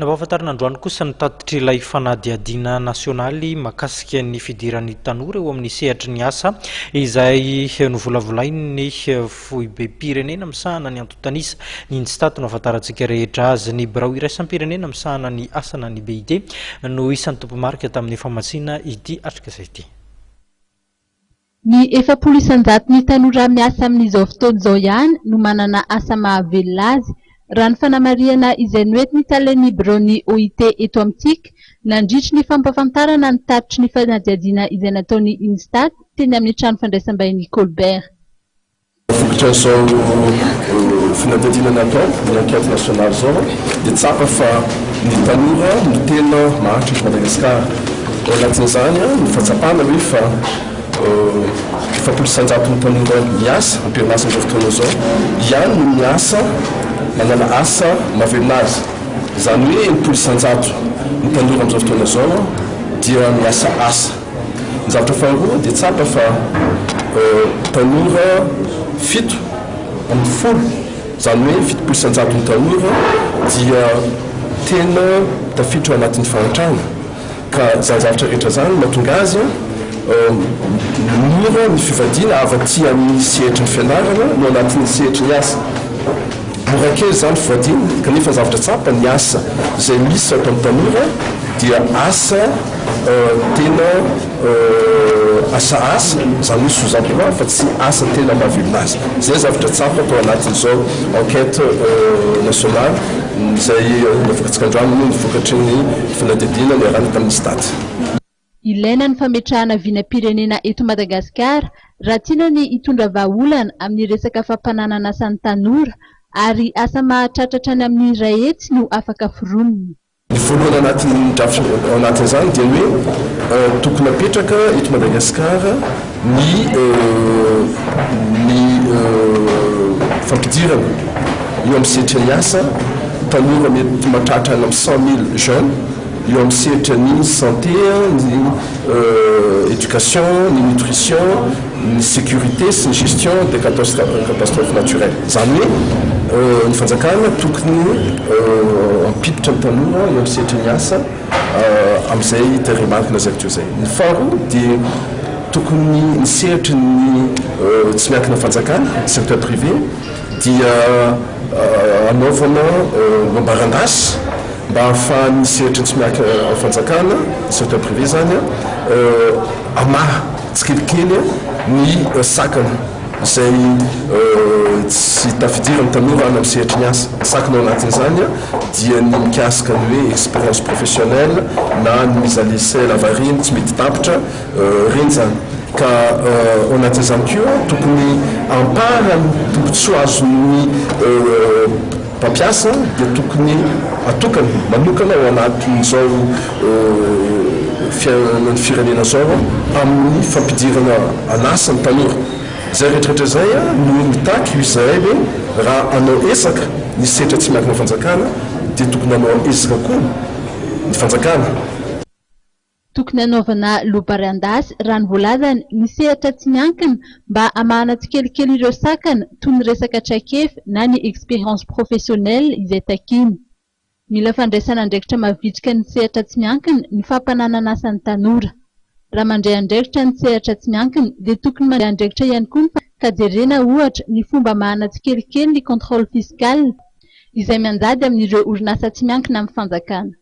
Nampahafantarina androany kosa ny tatitry ilay fanadihadiana nasionaly mahakasika ny fidiran'ny tanora eo amin'ny sehatry ny asa izay novolavolainy foibe-pirenena misahana ny antotanisa ny instata no ahafantarantsika rehetra azy ny birao iraisam-pirenena misahana ny asana ny BID no isan'ny tompomarika tamin'ny famatsina ity atrika izay ity. Ny 700 ny tanora miasa amin'izao fotoana izao ihany no manana asa mahavelona azy. Raha ny fanamariana izay noentiny talain'ny biroany OIT eto amintsika nandritry ny fampafantarana ny taritry ny fanadihadiana izay nataon'ny Instat teny amin'ny trano fandraisam-bahiny Colbert. Vokatra izao fanadihadiana natao ny enquête nationale zao dia tsapa fa ny tanora no tena maharitra eto Madagasikara. Ao anatin'izany ny fahatsapana hoe fa 700 ny tanora miasa ampirinasa amin'izao fotoana izao ihany no miasa manana asa mahavelona azy. Izany hoe 700 ny tanora amin'izao fotoana izao dia miasa asa. Ny zavatra faharoa dia tsapa fa tanora 7 amin'ny 10, izany hoe 700 ny tanora dia tena tafiditra ao anatin'ny fahantrana. Ka izany zavatra rehetra izany mahatonga azy mora ny fivadiana avy aty amin'ny sehatry ny fianarana no anatin'ny sehatry ny asa. Mora kely izany fivadiana kanefa zavatra tsapa ny asa izay misy atao amin'ny tanora dia asa tena asa izany hoe sous-emploi fa tsy asa tena mahavelona azy. Izay zavatra tsapa atao anatin'izao enquête nationale izay navokatsika androany no nivokatry ny fanadihadiana niarahana tamin'ny Instat. Ilaina ny fametrahana vinam-pirenena eto Madagasikara raha tiana ny hitondra vahaolana amin'ny resaka fampananana asan'ny tanora ary asa mahatratratra any amin'ny rahetsy no afaka foronina. Ny voalohany anatin'izany dia hoe tokony apetraka eto Madagasikara ny fampidirana eo amin'ny sehatry ny asa tanora mety mahatratra any amin'ny 100,000 jeunes eo amin'ny sehatra ny santé, ny éducation, ny nutrition, ny sécurité sy ny gestion des catastrophes naturelles. Izany hoe ny fanjakana tokony ampiditra ny tanora eo amin'ny sehatry ny asa amin'izay tarehimarina zay teo izay. Ny faharoa dia tokony ny sehatry ny tsy miankina fanjakana secteur privé dia anaovana mambarandasy mba ahafahan'ny sehatry tsy miaka fanjakana secteur privé zany amaha tsikelikely ny sakana izay tsy tafidiran'ny tanora any amin'ny sehatry ny asa. Sakana ao anatin'izany dia ny mikasika ny hoe expérience professionnelle na ny mise à l'essai lavariny tsy mety tapitra reny zany. Ka ao anatin'izany koa tokony amparany tombotsoa azon'ny mpampiasa dia tokony atokana manokana ao anatin'izao firenena zao amin'ny fampidirana an'asa ny tanora. Izay rehetrarehetra izay no mitaky izay hoe raha anao esaka ny sehatra tsy miankina fanjakana dia tokony anao esaka koa ny fanjakana. Tokony anaovana lobarandasy raha ny voalazany ny sehatra tsy miankina mba hamahana tsikelikely ireo sakana toy ny resaka traikefa na ny expérience professionnelle izay takiny. Mila fandraisana andraikitra mavitrika ny sehatra tsy miankina ny fampananana asan'ny tanora. Raha mandray andraikitra ny sehatra tsy miankina dia tokony mandray andraikitra ihany koa ny fikajerena ohatra ny fomba mahana tsikelikely ny contrôle fiscal izay mianjady amin'ireo orinasa tsy miankina amin'ny fanjakana.